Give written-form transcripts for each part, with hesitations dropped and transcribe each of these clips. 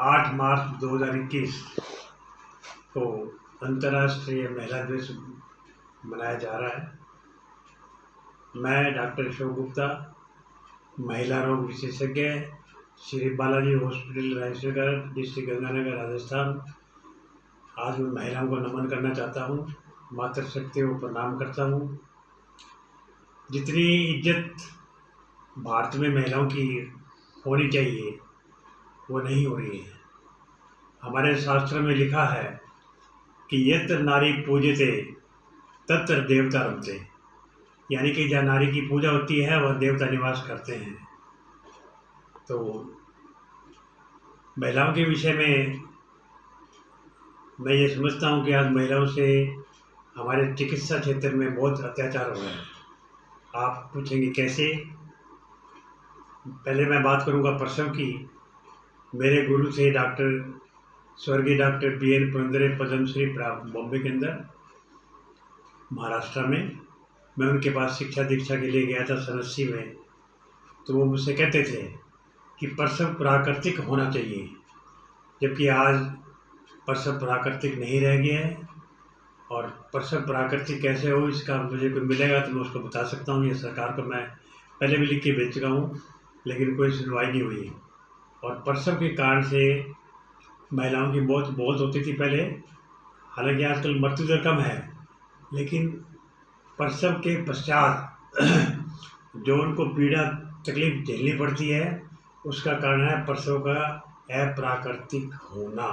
8 मार्च 2021 को अंतर्राष्ट्रीय महिला दिवस मनाया जा रहा है। मैं डॉक्टर अशोक गुप्ता, महिला रोग विशेषज्ञ, श्री बालाजी हॉस्पिटल रायसगर, डिस्ट्रिक्ट गंगानगर, राजस्थान। आज मैं महिलाओं को नमन करना चाहता हूँ, मातृशक्ति को प्रणाम करता हूँ। जितनी इज्जत भारत में महिलाओं की होनी चाहिए वो नहीं हो रही है। हमारे शास्त्र में लिखा है कि यत्र नारी पूज्यते तत्र देवता रमते, यानी कि जहाँ नारी की पूजा होती है वह देवता निवास करते हैं। तो महिलाओं के विषय में मैं ये समझता हूँ कि आज महिलाओं से हमारे चिकित्सा क्षेत्र में बहुत अत्याचार हो रहा है। आप पूछेंगे कैसे? पहले मैं बात करूँगा प्रसव की। मेरे गुरु थे स्वर्गीय डॉक्टर BN पुरंदरे, पद्मश्री प्राप्त, बॉम्बे के अंदर, महाराष्ट्र में। मैं उनके पास शिक्षा दीक्षा के लिए गया था 87 में। तो वो मुझसे कहते थे कि प्रसव प्राकृतिक होना चाहिए, जबकि आज प्रसव प्राकृतिक नहीं रह गया है। और प्रसव प्राकृतिक कैसे हो, इसका मुझे कोई मिलेगा तो मैं उसको बता सकता हूँ। ये सरकार को मैं पहले भी लिख के भेज चुका हूँ, लेकिन कोई सुनवाई नहीं हुई। और प्रसव के कारण से महिलाओं की मौत बहुत होती थी पहले। हालांकि आजकल मृत्यु दर कम है, लेकिन प्रसव के पश्चात जो उनको पीड़ा तकलीफ झेलनी पड़ती है, उसका कारण है प्रसव का अप्राकृतिक होना।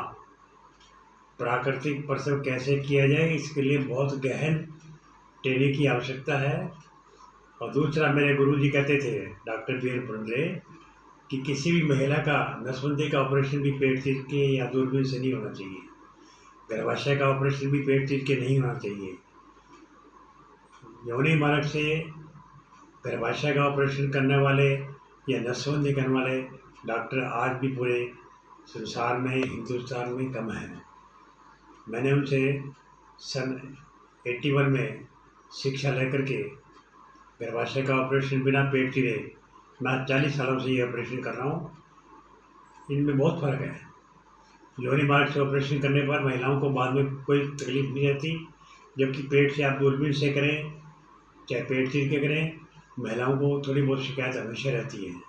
प्राकृतिक प्रसव कैसे किया जाए, इसके लिए बहुत गहन ट्रेनिंग की आवश्यकता है। और दूसरा, मेरे गुरुजी कहते थे डॉक्टर BN पुरंदरे कि किसी भी महिला का नसबंदी का ऑपरेशन भी पेट चीर के या दूरबीन से नहीं होना चाहिए। गर्भाशय का ऑपरेशन भी पेट चीर के नहीं होना चाहिए। योनि मार्ग से गर्भाशय का ऑपरेशन करने वाले या नसबंदी करने वाले डॉक्टर आज भी पूरे संसार में, हिंदुस्तान में कम हैं। मैंने उनसे सन 81 में शिक्षा लेकर के गर्भाशय का ऑपरेशन बिना पेट चीरे, मैं 40 सालों से ये ऑपरेशन कर रहा हूँ। इनमें बहुत फ़र्क है। योनि मार्ग से ऑपरेशन करने पर महिलाओं को बाद में कोई तकलीफ नहीं रहती, जबकि पेट से आप दूरबीन से करें चाहे पेट चीर के करें, महिलाओं को थोड़ी बहुत शिकायत हमेशा रहती है।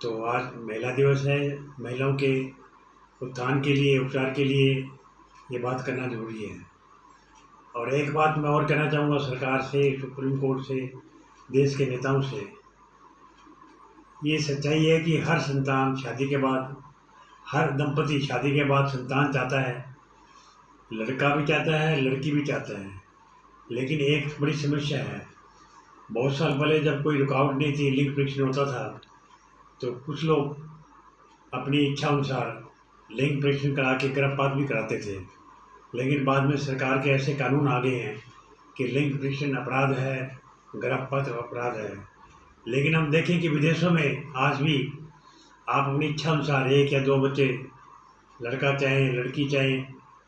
तो आज महिला दिवस है। महिलाओं के उत्थान के लिए, उपचार के लिए ये बात करना जरूरी है। और एक बात मैं और कहना चाहूँगा सरकार से, सुप्रीम कोर्ट से, देश के नेताओं से। ये सच्चाई है कि हर संतान शादी के बाद, हर दंपति शादी के बाद संतान चाहता है। लड़का भी चाहता है, लड़की भी चाहता है। लेकिन एक बड़ी समस्या है। बहुत साल पहले जब कोई रुकावट नहीं थी, लिंग परीक्षण होता था, तो कुछ लोग अपनी इच्छा अनुसार लिंग परीक्षण करा के गर्भपात भी कराते थे। लेकिन बाद में सरकार के ऐसे कानून आ गए हैं कि लिंग परीक्षण अपराध है, गर्भपात अपराध है। लेकिन हम देखें कि विदेशों में आज भी आप अपनी इच्छा अनुसार 1 या 2 बच्चे, लड़का चाहे लड़की चाहे,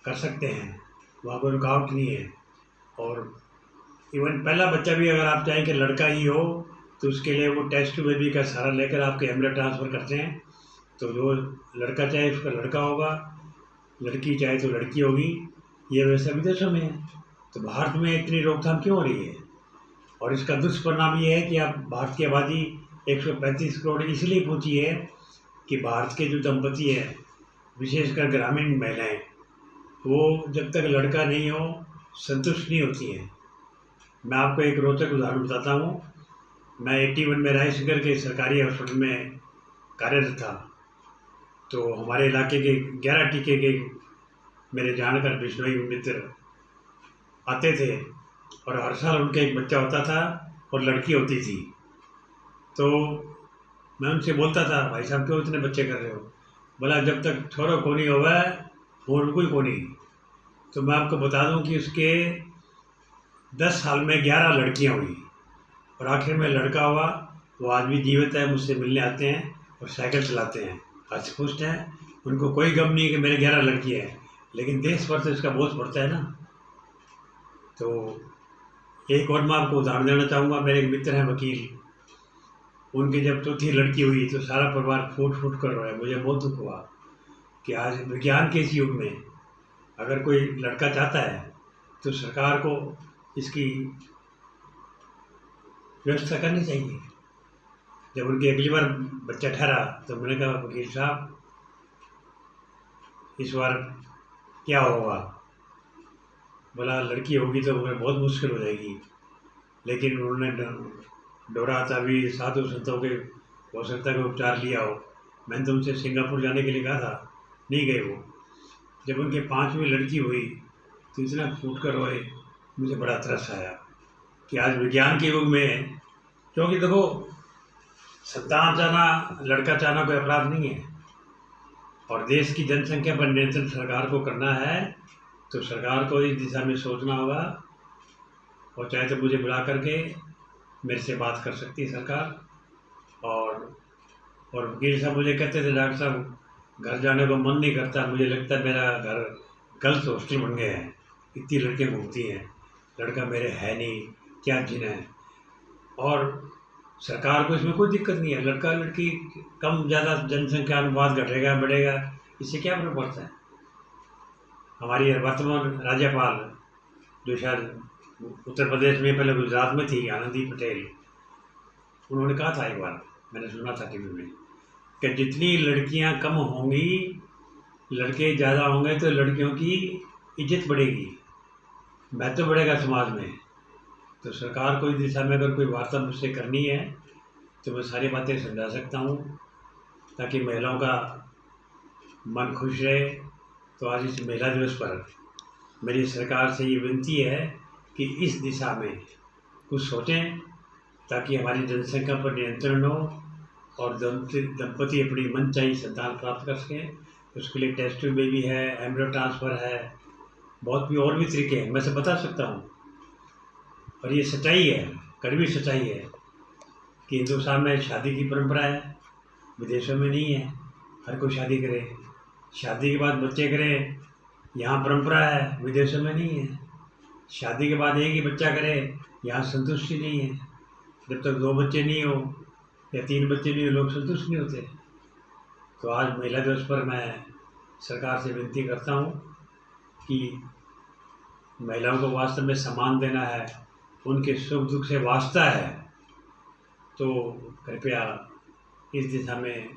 कर सकते हैं। वहाँ कोई रुकावट नहीं है। और इवन पहला बच्चा भी अगर आप चाहें कि लड़का ही हो, तो उसके लिए वो टेस्ट बेबी का सहारा लेकर आपके एम्ब्रियो ट्रांसफ़र करते हैं। तो जो लड़का चाहे उसका लड़का होगा, लड़की चाहे तो लड़की होगी। ये वैसा विदेशों में है। तो भारत में इतनी रोकथाम क्यों हो रही है? और इसका दुष्परिणाम ये है कि अब भारत की आबादी 135 करोड़ इसलिए पहुंची है कि भारत के जो दंपति हैं, विशेषकर ग्रामीण महिलाएं, वो जब तक लड़का नहीं हो संतुष्ट नहीं होती हैं। मैं आपको एक रोचक उदाहरण बताता हूँ। मैं 81 में रायसगर के सरकारी हॉस्पिटल में कार्यरत था। तो हमारे इलाके के 11 टीके के मेरे जानकर बिश्नोई मित्र आते थे, और हर साल उनका एक बच्चा होता था और लड़की होती थी। तो मैं उनसे बोलता था, भाई साहब क्यों इतने बच्चे कर रहे हो? बोला, जब तक छोरो को नहीं होगा और कोई को नहीं। तो मैं आपको बता दूं कि उसके 10 साल में 11 लड़कियां हुई और आखिर में लड़का हुआ। वो आज भी जीवित है, मुझसे मिलने आते हैं और साइकिल चलाते हैं, हष्ट-पुष्ट हैं। उनको कोई गम नहीं कि मेरे 11 लड़कियाँ हैं, लेकिन देश पर से इसका बोझ पड़ता है ना। तो एक और मैं आपको उदाहरण देना चाहूँगा। मेरे एक मित्र हैं वकील, उनकी जब चौथी लड़की हुई तो सारा परिवार फूट फूट कर रोया। मुझे बहुत दुख हुआ। कि आज विज्ञान के इस युग में अगर कोई लड़का चाहता है तो सरकार को इसकी व्यवस्था करनी चाहिए। जब उनकी अगली बार बच्चा ठहरा तो मैंने कहा, वकील साहब इस बार क्या होगा? बोला, लड़की होगी तो हमें बहुत मुश्किल हो जाएगी। लेकिन उन्होंने डोरा तभी साधु संतों के हो सकता है कि उपचार लिया हो। मैंने तो उनसे सिंगापुर जाने के लिए कहा था, नहीं गए वो। जब उनके 5वीं लड़की हुई तो इतना फूट कर रोए, मुझे बड़ा तरस आया कि आज विज्ञान के युग में, क्योंकि देखो संतान चाहना, लड़का चाहना कोई अपराध नहीं है, और देश की जनसंख्या पर नियंत्रण सरकार को करना है तो सरकार को इस दिशा में सोचना होगा। और चाहे तो मुझे बुला करके मेरे से बात कर सकती है सरकार। और वकील साहब मुझे कहते थे, डॉक्टर साहब घर जाने को मन नहीं करता, मुझे लगता है मेरा घर गर्ल्स हॉस्टल बन गया है, इतनी लड़कियाँ घूमती हैं, लड़का मेरे है नहीं, क्या जीना है। और सरकार को इसमें कोई दिक्कत नहीं है, लड़का लड़की कम ज़्यादा जनसंख्या अनुपात घटेगा बढ़ेगा, इससे क्या फर्क पड़ता है। हमारी वर्तमान राज्यपाल जो शायद उत्तर प्रदेश में, पहले गुजरात में थी, आनंदी पटेल, उन्होंने कहा था एक बार, मैंने सुना था टीवी में, कि जितनी लड़कियां कम होंगी लड़के ज़्यादा होंगे तो लड़कियों की इज्जत बढ़ेगी, महत्व बढ़ेगा समाज में। तो सरकार को इस दिशा में अगर कोई वार्ता मुझसे करनी है तो मैं सारी बातें समझा सकता हूँ, ताकि महिलाओं का मन खुश रहे। तो आज इस महिला दिवस पर मेरी सरकार से ये विनती है कि इस दिशा में कुछ सोचें, ताकि हमारी जनसंख्या पर नियंत्रण हो और दंपति अपनी मनचाही संतान प्राप्त कर सकें। उसके लिए टेस्ट ट्यूब बेबी है, एम्ब्रियो ट्रांसफ़र है, बहुत भी और भी तरीके हैं, मैं से बता सकता हूँ। और ये सच्चाई है, कड़वी सच्चाई है कि हिंदुस्तान में शादी की परंपरा है, विदेशों में नहीं है। हर कोई शादी करे, शादी के बाद बच्चे करे, यहाँ परंपरा है, विदेशों में नहीं है। शादी के बाद एक ही बच्चा करे, यहाँ संतुष्टि नहीं है। जब तक 2 बच्चे नहीं हो या 3 बच्चे नहीं हो, लोग संतुष्ट नहीं होते। तो आज महिला दिवस पर मैं सरकार से विनती करता हूँ कि महिलाओं को वास्तव में सम्मान देना है, उनके सुख दुख से वास्ता है, तो कृपया इस दिशा में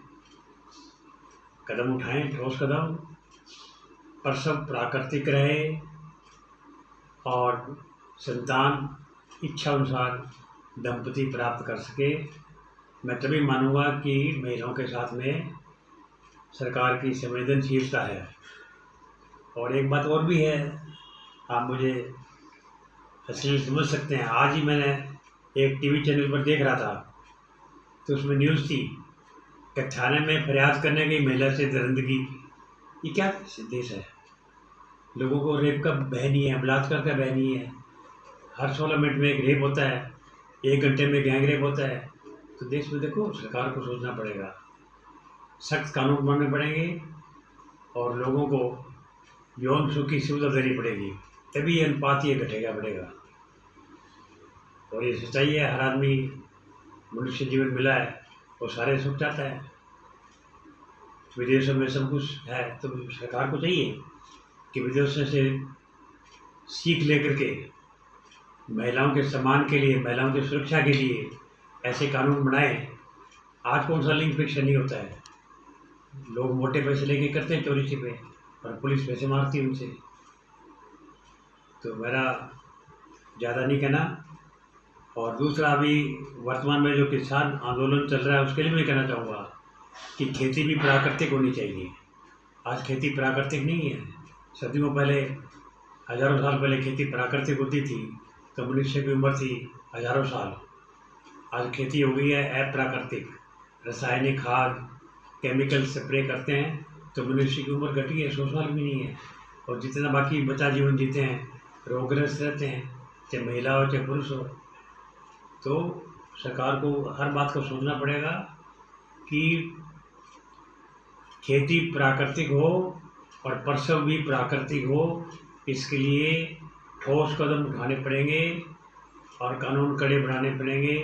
कदम उठाएं, ठोस कदम, पर सब प्राकृतिक रहे और संतान इच्छा अनुसार दंपति प्राप्त कर सके। मैं तभी मानूंगा कि महिलाओं के साथ में सरकार की संवेदनशीलता है। और एक बात और भी है, आप मुझे अश्लील समझ सकते हैं। आज ही मैंने एक टीवी चैनल पर देख रहा था, तो उसमें न्यूज़ थी कि थाने में फरियाद करने गई महिला से दरिंदगी। ये क्या देश है? लोगों को रेप का भय नहीं है, बलात्कार का भय नहीं है। हर 16 मिनट में एक रेप होता है, 1 घंटे में गैंग रेप होता है। तो देश में देखो, सरकार को सोचना पड़ेगा, सख्त कानून बनने पड़ेंगे और लोगों को यौन सुख की सुविधा देनी पड़ेगी, तभी ये अनुपात ये घटेगा बढ़ेगा। और ये सच्चाई है, हर आदमी मनुष्य जीवन मिला है वो सारे सुख चाहता है। विदेशों में सब कुछ है, तो सरकार को चाहिए कि विदेशों से सीख लेकर के महिलाओं के सम्मान के लिए, महिलाओं की सुरक्षा के लिए ऐसे कानून बनाए। आज कौन सा लिंग फिक्शन नहीं होता है, लोग मोटे पैसे लेके करते हैं चोरी छिपे और पुलिस पैसे मारती है उनसे। तो मेरा ज़्यादा नहीं कहना। और दूसरा, अभी वर्तमान में जो किसान आंदोलन चल रहा है उसके लिए मैं कहना चाहूँगा कि खेती भी प्राकृतिक होनी चाहिए। आज खेती प्राकृतिक नहीं है। सदियों पहले, हज़ारों साल पहले खेती प्राकृतिक होती थी तो मनुष्य की उम्र थी हज़ारों साल। आज खेती हो गई है अप्राकृतिक, रासायनिक खाद, केमिकल स्प्रे करते हैं तो मनुष्य की उम्र घटी है, 100 साल भी नहीं है। और जितना बाकी बचा जीवन जीते हैं, रोगग्रस्त रहते हैं, चाहे महिला हो चाहे पुरुष हो। तो सरकार को हर बात को सोचना पड़ेगा कि खेती प्राकृतिक हो और प्रसव भी प्राकृतिक हो। इसके लिए ठोस कदम उठाने पड़ेंगे और कानून कड़े बनाने पड़ेंगे,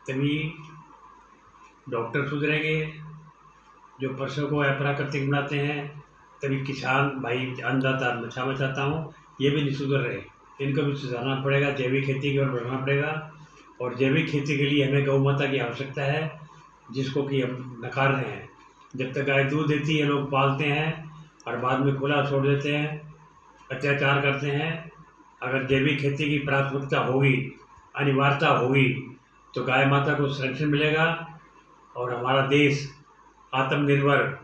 तभी डॉक्टर सुधरेंगे। जो प्रसव को अप्राकृतिक बनाते हैं तभी किसान भाई अन्नदाता मैं क्षमा चाहता हूँ, ये भी नहीं सुधर रहे, इनको भी सुधारना पड़ेगा, जैविक खेती की ओर बढ़ना पड़ेगा। और जैविक खेती के लिए हमें गौ माता की आवश्यकता है, जिसको कि हम नकार रहे हैं। जब तक गाय दूध देती है लोग पालते हैं और बाद में खुला छोड़ देते हैं, अत्याचार करते हैं। अगर जैविक खेती की प्राथमिकता होगी, अनिवार्यता होगी, तो गाय माता को संरक्षण मिलेगा और हमारा देश आत्मनिर्भर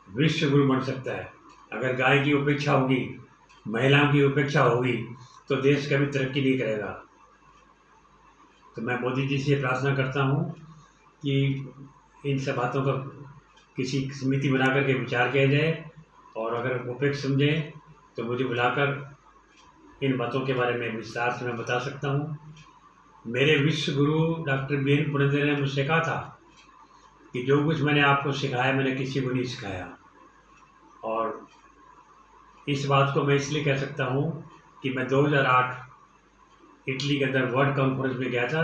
विश्व गुरु बन सकता है। अगर गाय की उपेक्षा होगी, महिलाओं की उपेक्षा होगी, तो देश कभी तरक्की नहीं करेगा। तो मैं मोदी जी से प्रार्थना करता हूँ कि इन सब बातों का किसी समिति बना करके विचार किया जाए, और अगर उपेक्ष समझें तो मुझे बुलाकर इन बातों के बारे में विस्तार से मैं बता सकता हूँ। मेरे विश्व गुरु डॉक्टर बीएन पुरंदरे ने मुझसे कहा था कि जो कुछ मैंने आपको सिखाया मैंने किसी को नहीं सिखाया। और इस बात को मैं इसलिए कह सकता हूँ कि मैं 2008 इटली के अंदर वर्ल्ड कॉन्फ्रेंस में गया था,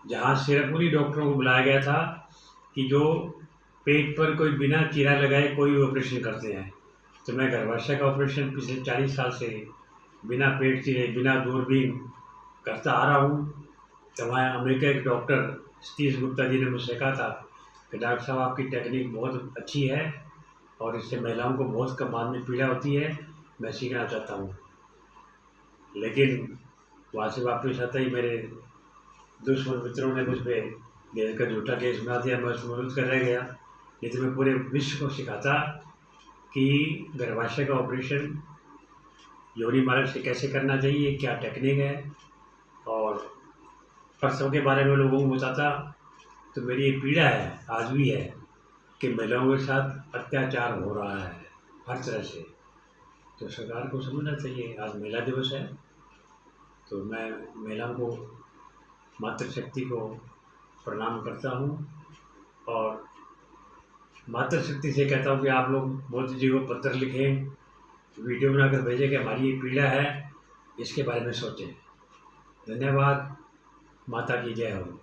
जहाँ सिरपुरी डॉक्टरों को बुलाया गया था कि जो पेट पर कोई बिना चीरा लगाए कोई ऑपरेशन करते हैं। तो मैं गर्भाशय का ऑपरेशन पिछले 40 साल से बिना पेट चीरे, बिना दूरबीन करता आ रहा हूँ। तो वहाँ अमेरिका एक डॉक्टर सतीश गुप्ता जी ने मुझसे कहा था कि डॉक्टर साहब आपकी टेक्निक बहुत अच्छी है और इससे महिलाओं को बहुत कम बाद में पीड़ा होती है, मैं सीखना चाहता हूँ। लेकिन वहाँ से वापस आता ही मेरे दुश्मन मित्रों ने मुझ पर गैस का झूठा केस बना दिया, मैं उसमें मदद कर रह गया। नहीं तो मैं पूरे विश्व को सिखाता कि गर्भाशय का ऑपरेशन योनि मार्ग से कैसे करना चाहिए, क्या टेक्निक है, और प्रसव के बारे में लोगों को बताता। तो मेरी ये पीड़ा है, आज भी है, कि महिलाओं के साथ अत्याचार हो रहा है हर तरह से। तो सरकार को समझना चाहिए। आज महिला दिवस है, तो मैं महिलाओं को, मातृशक्ति को प्रणाम करता हूँ और मातृशक्ति से कहता हूँ कि आप लोग मोदी जी को पत्र लिखें, वीडियो बनाकर भेजें कि हमारी ये पीड़ा है, इसके बारे में सोचें। धन्यवाद। माता की जय हो।